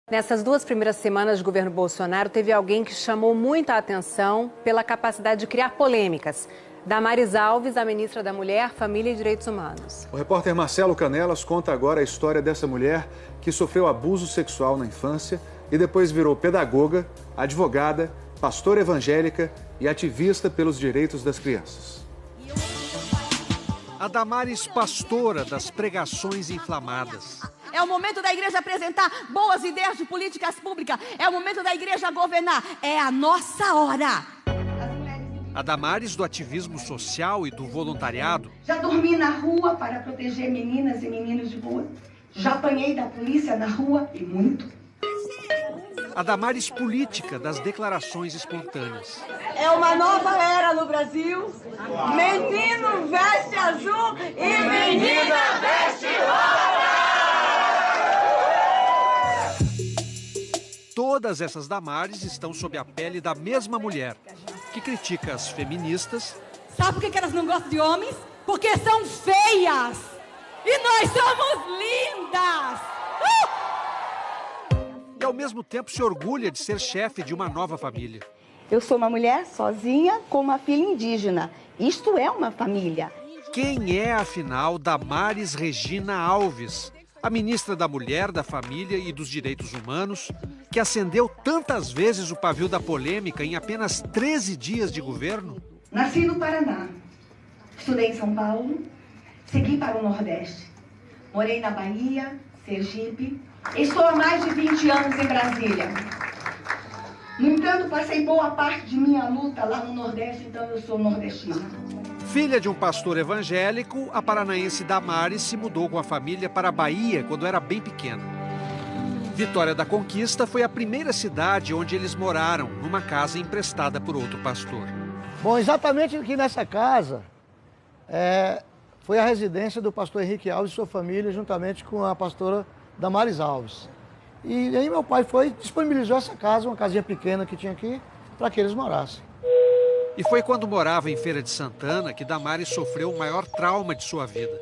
Nessas 2 primeiras semanas de governo Bolsonaro, teve alguém que chamou muita atenção pela capacidade de criar polêmicas. Damares Alves, a ministra da Mulher, Família e Direitos Humanos. O repórter Marcelo Canelas conta agora a história dessa mulher que sofreu abuso sexual na infância e depois virou pedagoga, advogada, pastora evangélica e ativista pelos direitos das crianças. A Damares, pastora das pregações inflamadas. É o momento da igreja apresentar boas ideias de políticas públicas. É o momento da igreja governar. É a nossa hora. A Damares do ativismo social e do voluntariado. Já dormi na rua para proteger meninas e meninos de rua. Já apanhei da polícia na rua e muito. A Damares política das declarações espontâneas. É uma nova era no Brasil. Menino veste azul e menina veste rosa. Todas essas Damares estão sob a pele da mesma mulher, que critica as feministas. Sabe por que elas não gostam de homens? Porque são feias! E nós somos lindas! E ao mesmo tempo se orgulha de ser chefe de uma nova família. Eu sou uma mulher sozinha com uma filha indígena. Isto é uma família. Quem é, afinal, Damares Regina Alves, a ministra da Mulher, da Família e dos Direitos Humanos, que acendeu tantas vezes o pavio da polêmica em apenas 13 dias de governo? Nasci no Paraná, estudei em São Paulo, segui para o Nordeste. Morei na Bahia, Sergipe. Estou há mais de 20 anos em Brasília. No entanto, passei boa parte de minha luta lá no Nordeste, então eu sou nordestina. Filha de um pastor evangélico, a paranaense Damares se mudou com a família para a Bahia quando era bem pequena. Vitória da Conquista foi a primeira cidade onde eles moraram, numa casa emprestada por outro pastor. Bom, exatamente aqui nessa casa foi a residência do pastor Henrique Alves e sua família, juntamente com a pastora Damares Alves. E aí meu pai disponibilizou essa casa, uma casinha pequena que tinha aqui, para que eles morassem. E foi quando morava em Feira de Santana que Damares sofreu o maior trauma de sua vida.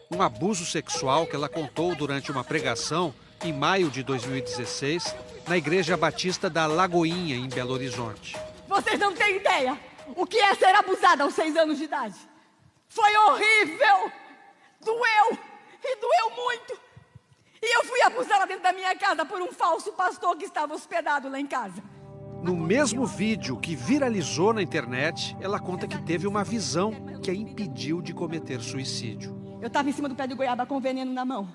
Um abuso sexual que ela contou durante uma pregação, em maio de 2016, na Igreja Batista da Lagoinha, em Belo Horizonte. Vocês não têm ideia o que é ser abusada aos 6 anos de idade. Foi horrível! Doeu! E doeu muito! E eu fui abusada dentro da minha casa por um falso pastor que estava hospedado lá em casa. No mesmo vídeo que viralizou na internet, ela conta que teve uma visão que a impediu de cometer suicídio. Eu estava em cima do pé de goiaba com veneno na mão.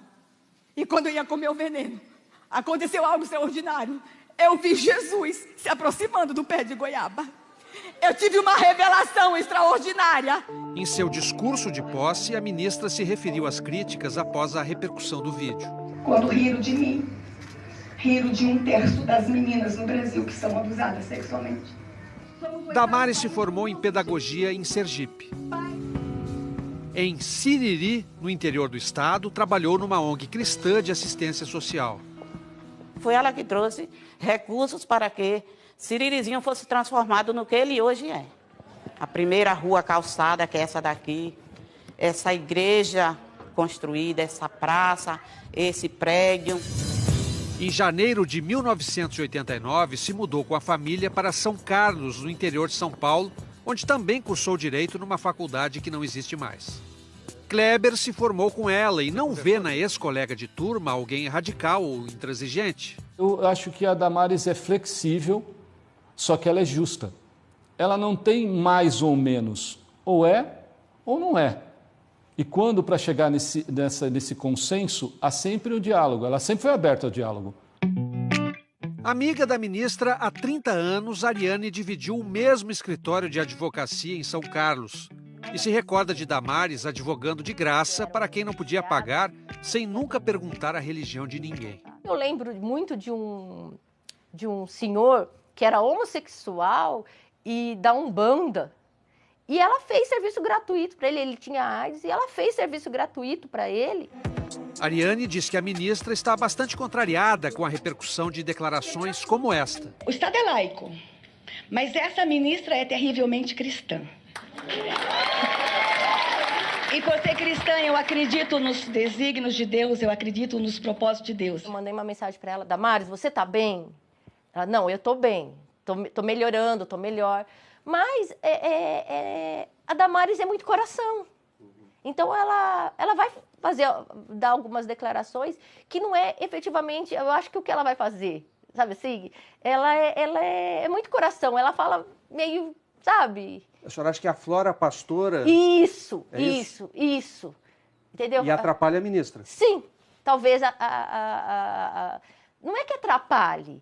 E quando eu ia comer o veneno, aconteceu algo extraordinário. Eu vi Jesus se aproximando do pé de goiaba. Eu tive uma revelação extraordinária. Em seu discurso de posse, a ministra se referiu às críticas após a repercussão do vídeo. Quando riram de mim, riram de 1/3 das meninas no Brasil que são abusadas sexualmente. Damares se formou em pedagogia em Sergipe. Em Siriri, no interior do estado, trabalhou numa ONG cristã de assistência social. Foi ela que trouxe recursos para que Siririzinho fosse transformado no que ele hoje é. A primeira rua calçada, que é essa daqui, essa igreja construída, essa praça, esse prédio. Em janeiro de 1989, se mudou com a família para São Carlos, no interior de São Paulo, onde também cursou Direito numa faculdade que não existe mais. Kleber se formou com ela e não vê na ex-colega de turma alguém radical ou intransigente. Eu acho que a Damares é flexível, só que ela é justa. Ela não tem mais ou menos, ou é ou não é. E quando, para chegar nesse consenso, há sempre o diálogo, ela sempre foi aberta ao diálogo. Amiga da ministra há 30 anos, Ariane dividiu o mesmo escritório de advocacia em São Carlos. E se recorda de Damares advogando de graça para quem não podia pagar, sem nunca perguntar a religião de ninguém. Eu lembro muito de um senhor que era homossexual e da Umbanda. E ela fez serviço gratuito para ele, ele tinha AIDS, e ela fez serviço gratuito para ele. Ariane diz que a ministra está bastante contrariada com a repercussão de declarações como esta. O Estado é laico, mas essa ministra é terrivelmente cristã. E por ser cristã, eu acredito nos desígnios de Deus, eu acredito nos propósitos de Deus. Eu mandei uma mensagem para ela: Damares, você tá bem? Ela: não, eu tô bem, tô melhorando, tô melhor. Mas a Damares é muito coração. Então ela vai dar algumas declarações que não é efetivamente, eu acho que o que ela vai fazer, sabe assim? Ela é muito coração, ela fala meio, sabe? A senhora acha que aflora a pastora? Isso. Entendeu? E atrapalha a ministra? Sim, talvez não é que atrapalhe.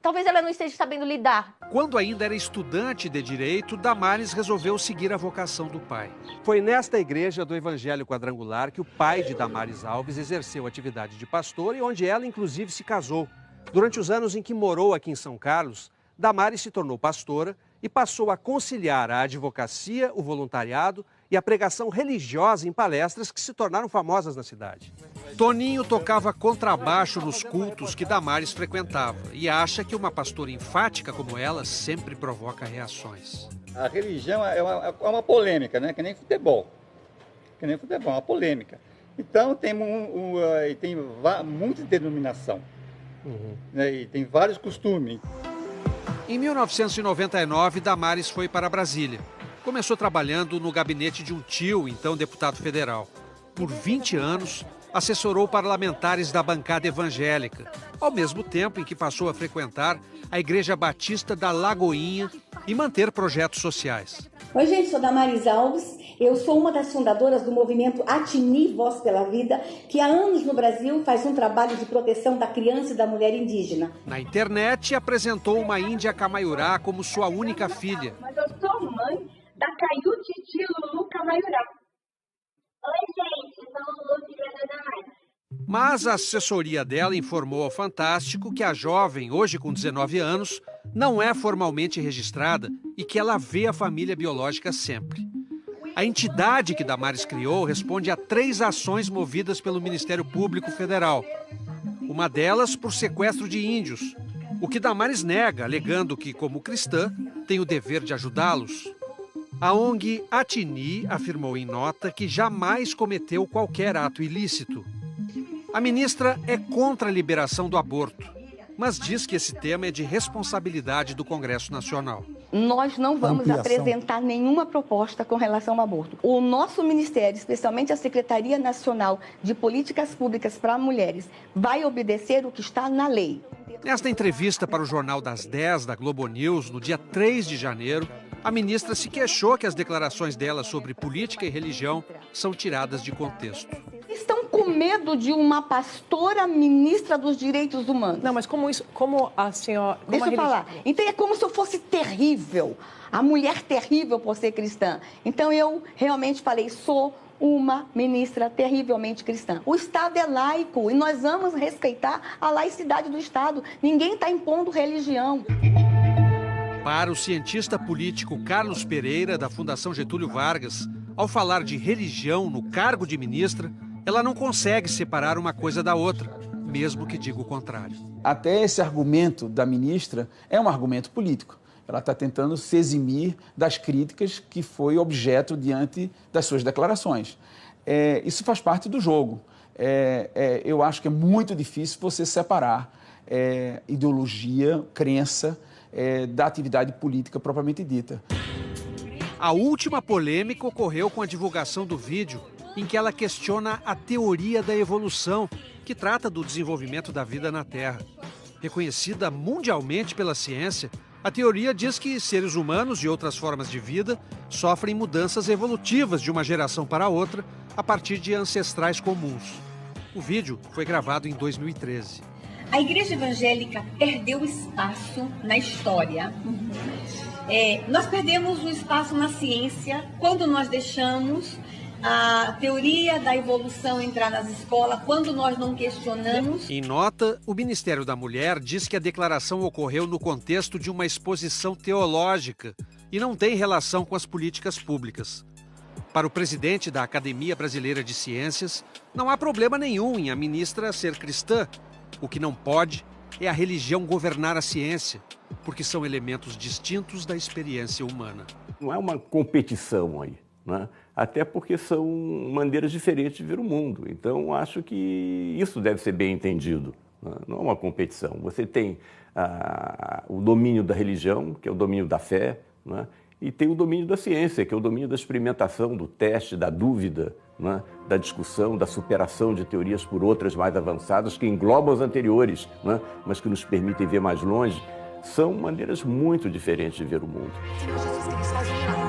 Talvez ela não esteja sabendo lidar. Quando ainda era estudante de Direito, Damares resolveu seguir a vocação do pai. Foi nesta igreja do Evangelho Quadrangular que o pai de Damares Alves exerceu atividade de pastor e onde ela, inclusive, se casou. Durante os anos em que morou aqui em São Carlos, Damares se tornou pastora e passou a conciliar a advocacia, o voluntariado e a pregação religiosa em palestras que se tornaram famosas na cidade. Toninho tocava contrabaixo nos cultos que Damares frequentava e acha que uma pastora enfática como ela sempre provoca reações. A religião é uma polêmica, né? Que nem futebol. É uma polêmica. Então tem muita denominação. Né? E tem vários costumes. Em 1999, Damares foi para Brasília. Começou trabalhando no gabinete de um tio, então deputado federal. Por 20 anos, assessorou parlamentares da bancada evangélica, ao mesmo tempo em que passou a frequentar a Igreja Batista da Lagoinha e manter projetos sociais. Oi, gente, sou Damares Alves. Eu sou uma das fundadoras do movimento Atini Voz pela Vida, que há anos no Brasil faz um trabalho de proteção da criança e da mulher indígena. Na internet, apresentou uma índia Camaiurá como sua única filha. Mas eu sou mãe da Caiu Titi Lulu Camaiurá. Oi, gente, eu sou Lulu de Damares. Mas a assessoria dela informou ao Fantástico que a jovem, hoje com 19 anos, não é formalmente registrada e que ela vê a família biológica sempre. A entidade que Damares criou responde a 3 ações movidas pelo Ministério Público Federal. Uma delas por sequestro de índios, o que Damares nega, alegando que, como cristã, tem o dever de ajudá-los. A ONG Atini afirmou em nota que jamais cometeu qualquer ato ilícito. A ministra é contra a liberação do aborto, mas diz que esse tema é de responsabilidade do Congresso Nacional. Nós não vamos apresentar nenhuma proposta com relação ao aborto. O nosso ministério, especialmente a Secretaria Nacional de Políticas Públicas para Mulheres, vai obedecer o que está na lei. Nesta entrevista para o Jornal das 10 da Globo News, no dia 3 de janeiro, a ministra se queixou que as declarações dela sobre política e religião são tiradas de contexto. Estão com medo de uma pastora ministra dos direitos humanos. Não, mas como a senhora... Deixa eu falar. Então é como se eu fosse terrível, a mulher terrível por ser cristã. Então eu realmente falei, sou uma ministra terrivelmente cristã. O Estado é laico e nós vamos respeitar a laicidade do Estado. Ninguém está impondo religião. Para o cientista político Carlos Pereira, da Fundação Getúlio Vargas, ao falar de religião no cargo de ministra, ela não consegue separar uma coisa da outra, mesmo que diga o contrário. Até esse argumento da ministra é um argumento político. Ela está tentando se eximir das críticas que foi objeto diante das suas declarações. Isso faz parte do jogo. Eu acho que é muito difícil você separar ideologia, crença, da atividade política propriamente dita. A última polêmica ocorreu com a divulgação do vídeo em que ela questiona a teoria da evolução, que trata do desenvolvimento da vida na Terra. Reconhecida mundialmente pela ciência, a teoria diz que seres humanos e outras formas de vida sofrem mudanças evolutivas de uma geração para outra a partir de ancestrais comuns. O vídeo foi gravado em 2013. A Igreja Evangélica perdeu espaço na história. Nós perdemos o espaço na ciência quando nós deixamos a teoria da evolução entrar nas escolas, quando nós não questionamos. Em nota, o Ministério da Mulher diz que a declaração ocorreu no contexto de uma exposição teológica e não tem relação com as políticas públicas. Para o presidente da Academia Brasileira de Ciências, não há problema nenhum em a ministra ser cristã. O que não pode é a religião governar a ciência, porque são elementos distintos da experiência humana. Não é uma competição aí. né? Até porque são maneiras diferentes de ver o mundo. Então, acho que isso deve ser bem entendido, né? Não é uma competição. Você tem o domínio da religião, que é o domínio da fé, né? E tem o domínio da ciência, que é o domínio da experimentação, do teste, da dúvida, né? Da discussão, da superação de teorias por outras mais avançadas, que englobam as anteriores, né? Mas que nos permitem ver mais longe. São maneiras muito diferentes de ver o mundo. Senhor Jesus Cristo,